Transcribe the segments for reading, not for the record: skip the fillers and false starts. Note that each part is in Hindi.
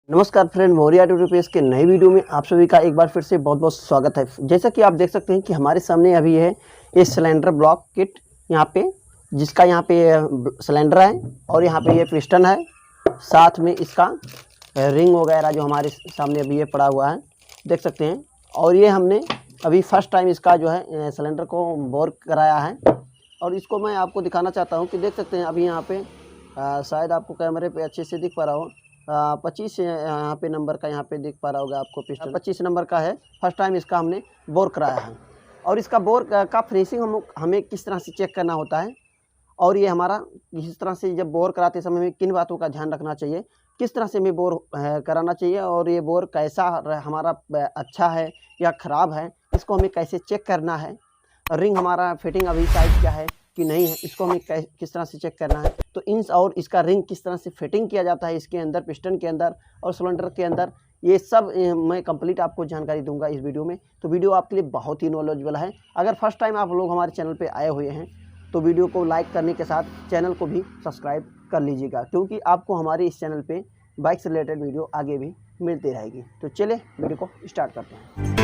नमस्कार फ्रेंड, मौर्या ट्यूटोरियल्स के नई वीडियो में आप सभी का एक बार फिर से बहुत बहुत स्वागत है। जैसा कि आप देख सकते हैं कि हमारे सामने अभी है ये सिलेंडर ब्लॉक किट यहाँ पे, जिसका यहाँ पे सिलेंडर है और यहाँ पे ये पिस्टन है, साथ में इसका रिंग वगैरह जो हमारे सामने अभी ये पड़ा हुआ है, देख सकते हैं। और ये हमने अभी फर्स्ट टाइम इसका जो है सिलेंडर को बोर कराया है और इसको मैं आपको दिखाना चाहता हूँ कि देख सकते हैं अभी यहाँ पे शायद आपको कैमरे पे अच्छे से दिख पा रहा हो, 25 यहाँ पे नंबर का यहाँ पे दिख पा रहा होगा आपको, पिस्टन 25 नंबर का है। फर्स्ट टाइम इसका हमने बोर कराया है और इसका बोर का फिनिशिंग हमें किस तरह से चेक करना होता है और ये हमारा किस तरह से जब बोर कराते समय हमें किन बातों का ध्यान रखना चाहिए, किस तरह से हमें बोर कराना चाहिए और ये बोर कैसा हमारा अच्छा है या ख़राब है, इसको हमें कैसे चेक करना है। रिंग हमारा फिटिंग अभी साइज क्या है कि नहीं है, इसको हमें किस तरह से चेक करना है। तो और इसका रिंग किस तरह से फिटिंग किया जाता है इसके अंदर, पिस्टन के अंदर और सिलेंडर के अंदर, ये सब मैं कंप्लीट आपको जानकारी दूंगा इस वीडियो में। तो वीडियो आपके लिए बहुत ही नॉलेजेबल है। अगर फर्स्ट टाइम आप लोग हमारे चैनल पे आए हुए हैं तो वीडियो को लाइक करने के साथ चैनल को भी सब्सक्राइब कर लीजिएगा, क्योंकि आपको हमारे इस चैनल पर बाइक से रिलेटेड वीडियो आगे भी मिलती रहेगी। तो चलिए वीडियो को स्टार्ट करते हैं।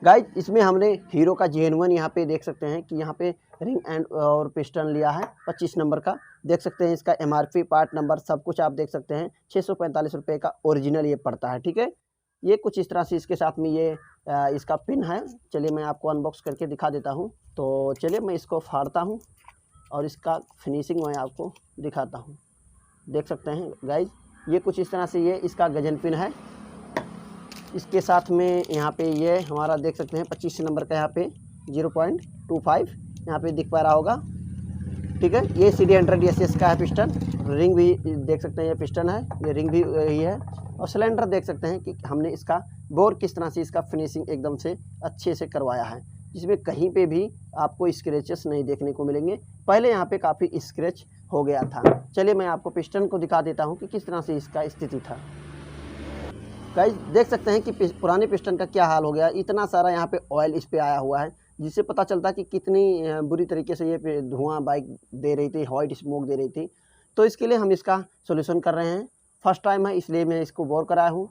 गाइज, इसमें हमने हीरो का जेनुइन यहाँ पे देख सकते हैं कि यहाँ पे रिंग एंड और पिस्टन लिया है 25 नंबर का, देख सकते हैं। इसका एमआरपी पार्ट नंबर सब कुछ आप देख सकते हैं, 645 रुपये का ओरिजिनल ये पड़ता है, ठीक है। ये कुछ इस तरह से इसके साथ में ये इसका पिन है। चलिए मैं आपको अनबॉक्स करके दिखा देता हूँ। तो चलिए मैं इसको फाड़ता हूँ और इसका फिनिशिंग मैं आपको दिखाता हूँ। देख सकते हैं गाइज, ये कुछ इस तरह से ये इसका गजन पिन है। इसके साथ में यहाँ पे ये हमारा देख सकते हैं 25 नंबर का, यहाँ पे 0.25 यहाँ पे दिख पा रहा होगा, ठीक है। ये CD100 SS का है पिस्टन। रिंग भी देख सकते हैं, ये पिस्टन है, ये रिंग भी यही है। और सिलेंडर देख सकते हैं कि हमने इसका बोर किस तरह से इसका फिनिशिंग एकदम से अच्छे से करवाया है, जिसमें कहीं पे भी आपको स्क्रैचेस नहीं देखने को मिलेंगे। पहले यहाँ पे काफ़ी स्क्रैच हो गया था। चलिए मैं आपको पिस्टन को दिखा देता हूँ कि किस तरह से इसका स्थिति था। गाइस, देख सकते हैं कि पुराने पिस्टन का क्या हाल हो गया। इतना सारा यहाँ पे ऑयल इस पे आया हुआ है, जिससे पता चलता है कि कितनी बुरी तरीके से ये धुआं बाइक दे रही थी, व्हाइट स्मोक दे रही थी। तो इसके लिए हम इसका सोल्यूशन कर रहे हैं। फर्स्ट टाइम है इसलिए मैं इसको बोर कराया हूँ,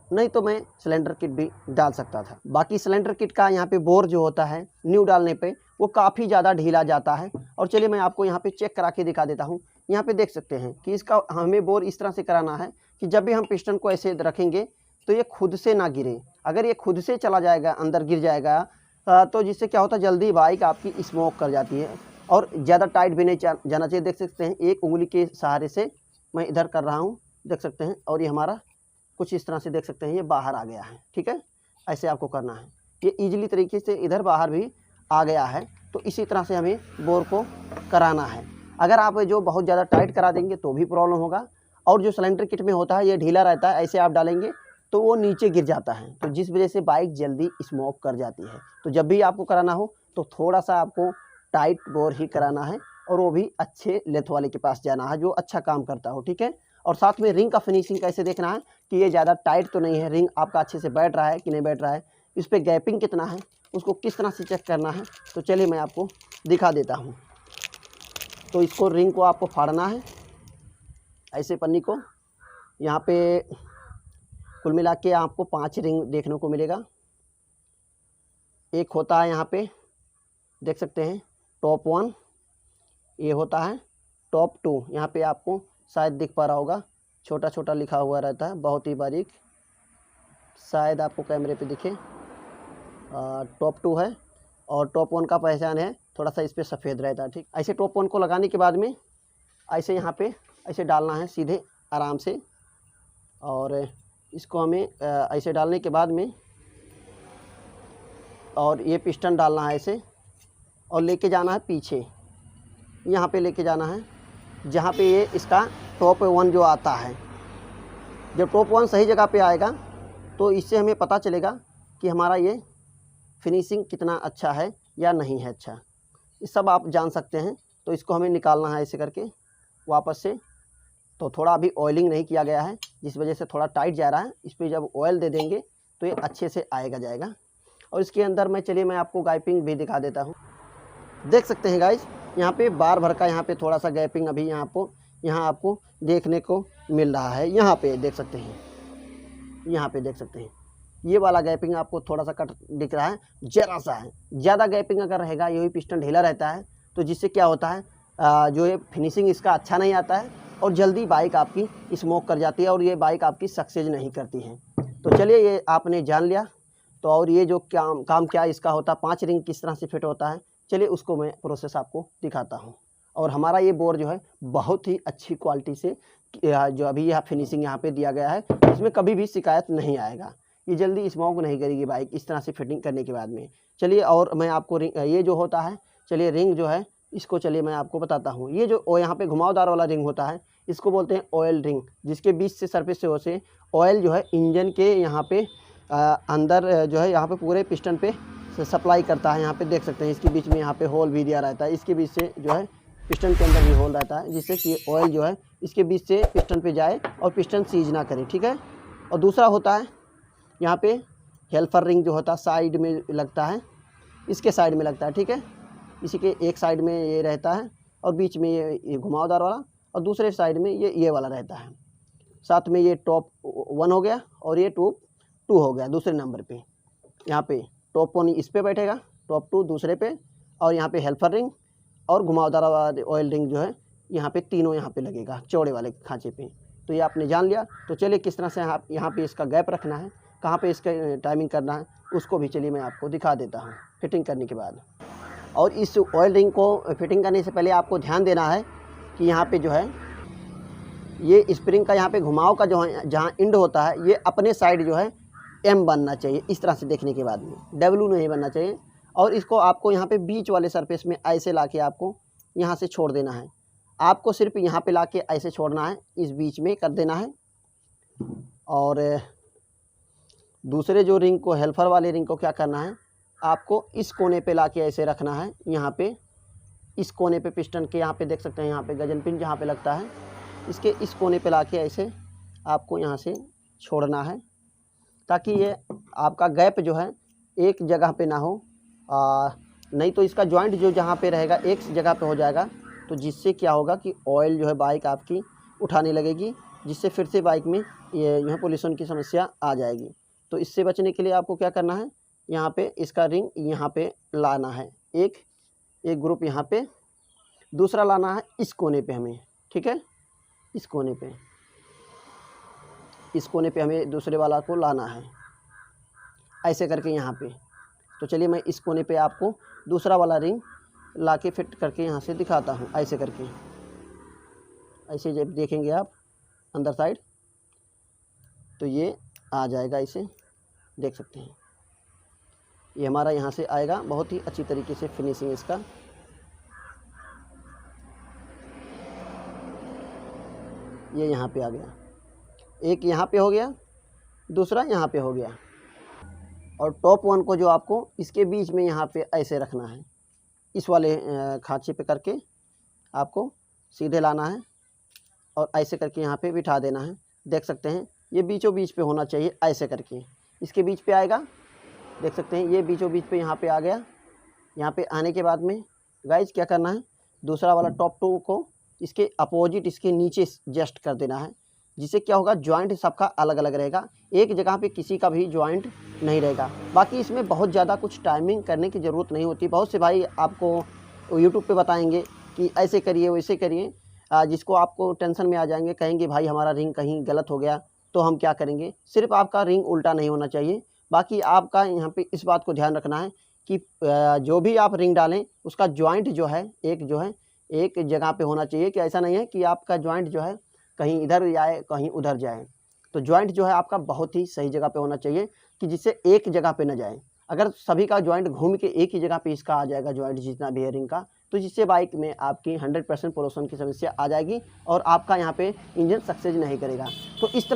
नहीं तो मैं सिलेंडर किट भी डाल सकता था। बाकी सिलेंडर किट का यहाँ पे बोर जो होता है न्यू डालने पे वो काफ़ी ज़्यादा ढीला जाता है। और चलिए मैं आपको यहाँ पे चेक करा के दिखा देता हूँ। यहाँ पे देख सकते हैं कि इसका हमें बोर इस तरह से कराना है कि जब भी हम पिस्टन को ऐसे रखेंगे तो ये खुद से ना गिरे। अगर ये खुद से चला जाएगा, अंदर गिर जाएगा, तो जिससे क्या होता है जल्दी बाइक आपकी स्मोक कर जाती है और ज़्यादा टाइट भी नहीं जाना चाहिए। देख सकते हैं एक उंगली के सहारे से मैं इधर कर रहा हूँ, देख सकते हैं। और ये हमारा कुछ इस तरह से देख सकते हैं ये बाहर आ गया है, ठीक है। ऐसे आपको करना है, ये ईजिली तरीके से इधर बाहर भी आ गया है। तो इसी तरह से हमें बोर को कराना है। अगर आप जो बहुत ज़्यादा टाइट करा देंगे तो भी प्रॉब्लम होगा। और जो सिलेंडर किट में होता है ये ढीला रहता है, ऐसे आप डालेंगे तो वो नीचे गिर जाता है, तो जिस वजह से बाइक जल्दी स्मोक कर जाती है। तो जब भी आपको कराना हो तो थोड़ा सा आपको टाइट बोर ही कराना है और वो भी अच्छे लेथ वाले के पास जाना है जो अच्छा काम करता हो, ठीक है। और साथ में रिंग का फिनिशिंग कैसे देखना है कि ये ज़्यादा टाइट तो नहीं है, रिंग आपका अच्छे से बैठ रहा है कि नहीं बैठ रहा है, इस पर गैपिंग कितना है, उसको किस तरह से चेक करना है। तो चलिए मैं आपको दिखा देता हूँ। तो इसको रिंग को आपको फाड़ना है ऐसे पन्नी को। यहाँ पे कुल मिला के आपको 5 रिंग देखने को मिलेगा। एक होता है यहाँ पे देख सकते हैं टॉप 1, ये होता है टॉप 2। यहाँ पे आपको शायद दिख पा रहा होगा, छोटा छोटा लिखा हुआ रहता है, बहुत ही बारीक, शायद आपको कैमरे पे दिखे। टॉप 2 है और टॉप 1 का पहचान है, थोड़ा सा इस पर सफ़ेद रहता है, ठीक। ऐसे टॉप 1 को लगाने के बाद में ऐसे यहाँ पे ऐसे डालना है सीधे आराम से। और इसको हमें ऐसे डालने के बाद में और ये पिस्टन डालना है ऐसे और लेके जाना है पीछे, यहाँ पे लेके जाना है जहाँ पे ये इसका टॉप 1 जो आता है। जब टॉप 1 सही जगह पे आएगा तो इससे हमें पता चलेगा कि हमारा ये फिनिशिंग कितना अच्छा है या नहीं है अच्छा, ये सब आप जान सकते हैं। तो इसको हमें निकालना है ऐसे करके वापस से। तो थोड़ा अभी ऑयलिंग नहीं किया गया है जिस वजह से थोड़ा टाइट जा रहा है। इस पर जब ऑयल दे देंगे तो ये अच्छे से आएगा जाएगा। और इसके अंदर मैं चलिए मैं आपको गैपिंग भी दिखा देता हूँ। देख सकते हैं गाइज, यहाँ पे बार भर का यहाँ पे थोड़ा सा गैपिंग अभी यहाँ आपको देखने को मिल रहा है। यहाँ पे देख सकते हैं, यहाँ पे देख सकते हैं ये वाला गैपिंग आपको थोड़ा सा कट दिख रहा है, जरा सा है। ज़्यादा गैपिंग अगर रहेगा, यही पिस्टन ढीला रहता है तो जिससे क्या होता है जो ये फिनिशिंग इसका अच्छा नहीं आता है और जल्दी बाइक आपकी स्मोक कर जाती है और ये बाइक आपकी सक्सेस नहीं करती है। तो चलिए ये आपने जान लिया। तो और ये जो काम क्या इसका होता है, 5 रिंग किस तरह से फिट होता है, चलिए उसको मैं प्रोसेस आपको दिखाता हूँ। और हमारा ये बोर जो है बहुत ही अच्छी क्वालिटी से जो अभी यह फिनिशिंग यहाँ पे दिया गया है, इसमें कभी भी शिकायत नहीं आएगा। ये जल्दी स्मोक नहीं करेगी बाइक इस तरह से फिटिंग करने के बाद में। चलिए और मैं आपको रिंग ये जो होता है, चलिए रिंग जो है इसको चलिए मैं आपको बताता हूँ। ये जो यहाँ पे घुमावदार वाला रिंग होता है इसको बोलते हैं ऑयल रिंग, जिसके बीच से सरफेस से ऑयल जो है इंजन के यहाँ पे अंदर जो है यहाँ पे पूरे पिस्टन पे सप्लाई करता है। यहाँ पे देख सकते हैं इसके बीच में यहाँ पे होल भी दिया रहता है, इसके बीच से जो है पिस्टन के अंदर भी होल रहता है, जिससे कि ऑयल जो है इसके बीच से पिस्टन पे जाए और पिस्टन सीज ना करे, ठीक है। और दूसरा होता है यहाँ पे हेल्पर रिंग जो होता है साइड में लगता है, इसके साइड में लगता है, ठीक है। इसी के एक साइड में ये रहता है और बीच में ये घुमावदार वाला और दूसरे साइड में ये वाला रहता है। साथ में ये टॉप 1 हो गया और ये टॉप 2 हो गया दूसरे नंबर पे। यहाँ पे टॉप 1 इस पे बैठेगा, टॉप 2 दूसरे पे, और यहाँ पे हेल्पर रिंग और घुमावदार वाला ऑयल रिंग जो है यहाँ पे तीनों यहाँ पे लगेगा चौड़े वाले खांचे पे। तो ये आपने जान लिया। तो चलिए किस तरह से आप यहाँ पे इसका गैप रखना है, कहाँ पे इसका टाइमिंग करना है, उसको भी चलिए मैं आपको दिखा देता हूँ फिटिंग करने के बाद। और इस ऑयल रिंग को फिटिंग करने से पहले आपको ध्यान देना है कि यहाँ पे जो है ये स्प्रिंग का यहाँ पे घुमाव का जो है जहाँ इंड होता है ये अपने साइड जो है M बनना चाहिए, इस तरह से देखने के बाद में W नहीं बनना चाहिए। और इसको आपको यहाँ पे बीच वाले सरफेस में ऐसे लाके आपको यहाँ से छोड़ देना है। आपको सिर्फ यहाँ पे लाके ऐसे छोड़ना है, इस बीच में कर देना है। और दूसरे जो रिंग को हेल्पर वाले रिंग को क्या करना है, आपको इस कोने पे लाके ऐसे रखना है। यहाँ पे इस कोने पे पिस्टन के यहाँ पे देख सकते हैं यहाँ पे गजन पिन जहाँ पे लगता है, इसके इस कोने पे लाके ऐसे आपको यहाँ से छोड़ना है, ताकि ये आपका गैप जो है एक जगह पे ना हो। नहीं तो इसका जॉइंट जो जहाँ पे रहेगा एक जगह पे हो जाएगा, तो जिससे क्या होगा कि ऑयल जो है बाइक आपकी उठाने लगेगी, जिससे फिर से बाइक में ये यहाँ पोल्यूशन की समस्या आ जाएगी। तो इससे बचने के लिए आपको क्या करना है, यहाँ पे इसका रिंग यहाँ पे लाना है, एक ग्रुप यहाँ पे, दूसरा लाना है इस कोने पे हमें, ठीक है। इस कोने पे हमें दूसरे वाला को लाना है ऐसे करके यहाँ पे। तो चलिए मैं इस कोने पे आपको दूसरा वाला रिंग लाके फिट करके यहाँ से दिखाता हूँ। ऐसे करके, ऐसे जब देखेंगे आप अंदर साइड तो ये आ जाएगा, इसे देख सकते हैं ये हमारा यहाँ से आएगा। बहुत ही अच्छी तरीके से फिनिशिंग इसका। ये यहाँ पे आ गया, एक यहाँ पे हो गया, दूसरा यहाँ पे हो गया। और टॉप 1 को जो आपको इसके बीच में यहाँ पे ऐसे रखना है, इस वाले खांचे पे करके आपको सीधे लाना है और ऐसे करके यहाँ पे बिठा देना है। देख सकते हैं ये बीचों बीच पे होना चाहिए, ऐसे करके इसके बीच पे आएगा। देख सकते हैं ये बीचों बीच पे यहाँ पे आ गया। यहाँ पे आने के बाद में गाइज क्या करना है, दूसरा वाला टॉप 2 को इसके अपोजिट इसके नीचे जस्ट कर देना है, जिससे क्या होगा जॉइंट सबका अलग अलग रहेगा, एक जगह पे किसी का भी जॉइंट नहीं रहेगा। बाकी इसमें बहुत ज़्यादा कुछ टाइमिंग करने की ज़रूरत नहीं होती। बहुत से भाई आपको यूट्यूब पे बताएंगे कि ऐसे करिए वैसे करिए, जिसको आपको टेंशन में आ जाएंगे, कहेंगे भाई हमारा रिंग कहीं गलत हो गया तो हम क्या करेंगे। सिर्फ आपका रिंग उल्टा नहीं होना चाहिए। बाकी आपका यहाँ पे इस बात को ध्यान रखना है कि जो भी आप रिंग डालें उसका जॉइंट जो है एक जगह पे होना चाहिए, कि ऐसा नहीं है कि आपका जॉइंट जो है कहीं इधर जाए कहीं उधर जाए। तो जॉइंट जो है आपका बहुत ही सही जगह पे होना चाहिए, कि जिससे एक जगह पे न जाए। अगर सभी का जॉइंट घूम के एक ही जगह पे इसका आ जाएगा जॉइंट जितना भी है रिंग का, तो जिससे बाइक में आपकी 100% पोल्यूशन की समस्या आ जाएगी और आपका यहाँ पे इंजन सक्सेस नहीं करेगा। तो इस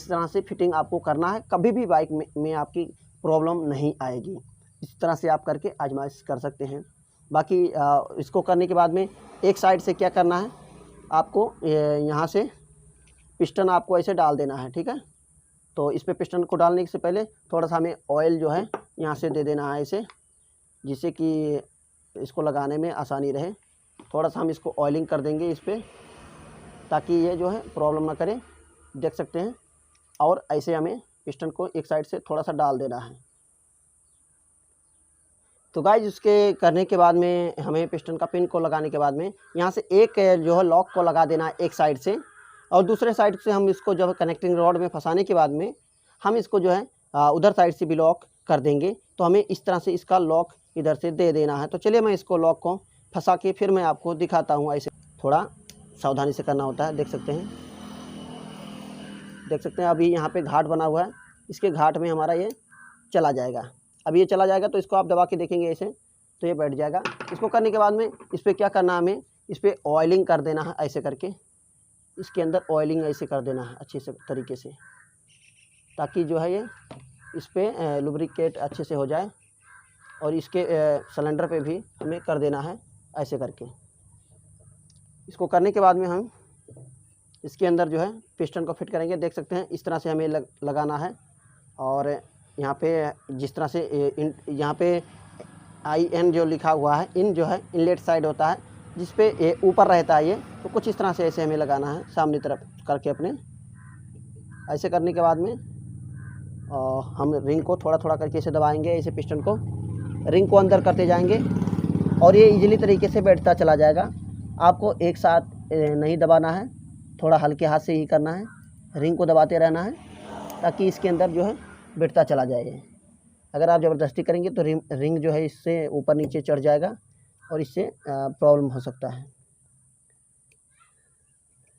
तरह से फिटिंग आपको करना है, कभी भी बाइक में आपकी प्रॉब्लम नहीं आएगी। इस तरह से आप करके आजमाइश कर सकते हैं। बाकी इसको करने के बाद में एक साइड से क्या करना है, आपको यहाँ से पिस्टन आपको ऐसे डाल देना है, ठीक है। तो इस पे पिस्टन को डालने से पहले थोड़ा सा हमें ऑयल जो है यहाँ से दे देना है इसे, जिससे कि इसको लगाने में आसानी रहे। थोड़ा सा हम इसको ऑयलिंग कर देंगे इस पर, ताकि ये जो है प्रॉब्लम ना करे, देख सकते हैं। और ऐसे हमें पिस्टन को एक साइड से थोड़ा सा डाल देना है। तो गाइज उसके करने के बाद में हमें पिस्टन का पिन को लगाने के बाद में यहाँ से एक जो है लॉक को लगा देना है एक साइड से, और दूसरे साइड से हम इसको जो है कनेक्टिंग रॉड में फंसाने के बाद में हम इसको जो है उधर साइड से भी लॉक कर देंगे। तो हमें इस तरह से इसका लॉक इधर से दे देना है। तो चलिए मैं इसको लॉक को फंसा के फिर मैं आपको दिखाता हूँ। ऐसे थोड़ा सावधानी से करना होता है, देख सकते हैं। देख सकते हैं अभी यहाँ पे घाट बना हुआ है, इसके घाट में हमारा ये चला जाएगा। अब ये चला जाएगा तो इसको आप दबा के देखेंगे ऐसे, तो ये बैठ जाएगा। इसको करने के बाद में इस पर क्या करना है, हमें इस पर ऑयलिंग कर देना है। ऐसे करके इसके अंदर ऑयलिंग ऐसे कर देना है अच्छे से तरीके से, ताकि जो है ये इस पर लुब्रिकेट अच्छे से हो जाए। और इसके सिलेंडर पे भी हमें कर देना है ऐसे करके। इसको करने के बाद में हम इसके अंदर जो है पिस्टन को फिट करेंगे। देख सकते हैं इस तरह से हमें लगाना है। और यहाँ पे जिस तरह से यहाँ पे IN जो लिखा हुआ है, इन जो है इनलेट साइड होता है, जिस पे ये ऊपर रहता है ये, तो कुछ इस तरह से ऐसे हमें लगाना है सामने तरफ करके अपने। ऐसे करने के बाद में हम रिंग को थोड़ा थोड़ा करके इसे दबाएंगे, इसे पिस्टन को रिंग को अंदर करते जाएंगे और ये इजीली तरीके से बैठता चला जाएगा। आपको एक साथ नहीं दबाना है, थोड़ा हल्के हाथ से ही करना है, रिंग को दबाते रहना है, ताकि इसके अंदर जो है बैठता चला जाए। अगर आप ज़बरदस्ती करेंगे तो रिंग जो है इससे ऊपर नीचे चढ़ जाएगा और इससे प्रॉब्लम हो सकता है।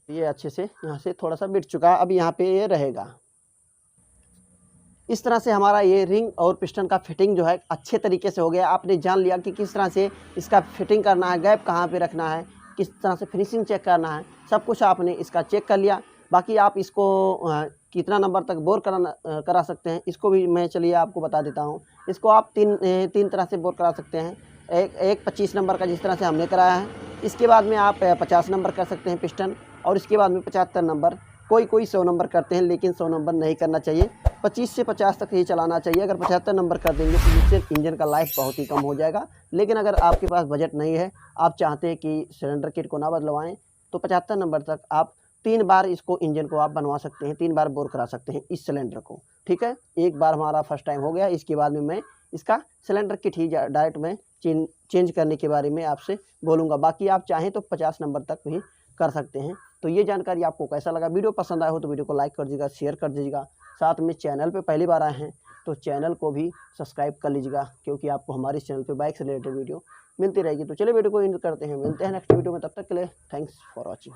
ये अच्छे से यहाँ से थोड़ा सा बैठ चुका है, अब यहाँ पे ये रहेगा। इस तरह से हमारा ये रिंग और पिस्टन का फिटिंग जो है अच्छे तरीके से हो गया। आपने जान लिया कि किस तरह से इसका फिटिंग करना है, गैप कहाँ पे रखना है, किस तरह से फिनिशिंग चेक करना है, सब कुछ आपने इसका चेक कर लिया। बाकी आप इसको कितना नंबर तक बोर करा सकते हैं, इसको भी मैं चलिए आपको बता देता हूँ। इसको आप तीन तरह से बोर करा सकते हैं। एक 25 नंबर का जिस तरह से हमने कराया है, इसके बाद में आप 50 नंबर कर सकते हैं पिस्टन, और इसके बाद में 75 नंबर। कोई 100 नंबर करते हैं, लेकिन 100 नंबर नहीं करना चाहिए, 25 से 50 तक ही चलाना चाहिए। अगर 75 नंबर कर देंगे तो इससे इंजन का लाइफ बहुत ही कम हो जाएगा। लेकिन अगर आपके पास बजट नहीं है, आप चाहते हैं कि सिलेंडर किट को ना बदलवाएं, तो 75 नंबर तक आप 3 बार इसको इंजन को आप बनवा सकते हैं, 3 बार बोर करा सकते हैं इस सिलेंडर को। ठीक है, एक बार हमारा फर्स्ट टाइम हो गया, इसके बाद में मैं इसका सिलेंडर किट ही डायरेक्ट में चेंज करने के बारे में आपसे बोलूँगा। बाकी आप चाहें तो 50 नंबर तक भी कर सकते हैं। तो ये जानकारी आपको कैसा लगा? वीडियो पसंद आया हो तो वीडियो को लाइक कर दीजिएगा, शेयर कर दीजिएगा। साथ में चैनल पे पहली बार आए हैं तो चैनल को भी सब्सक्राइब कर लीजिएगा, क्योंकि आपको हमारे चैनल पे बाइक से रिलेटेड वीडियो मिलती रहेगी। तो चलिए वीडियो को एंड करते हैं, मिलते हैं नेक्स्ट वीडियो में, तब तक के लिए थैंक्स फॉर वॉचिंग।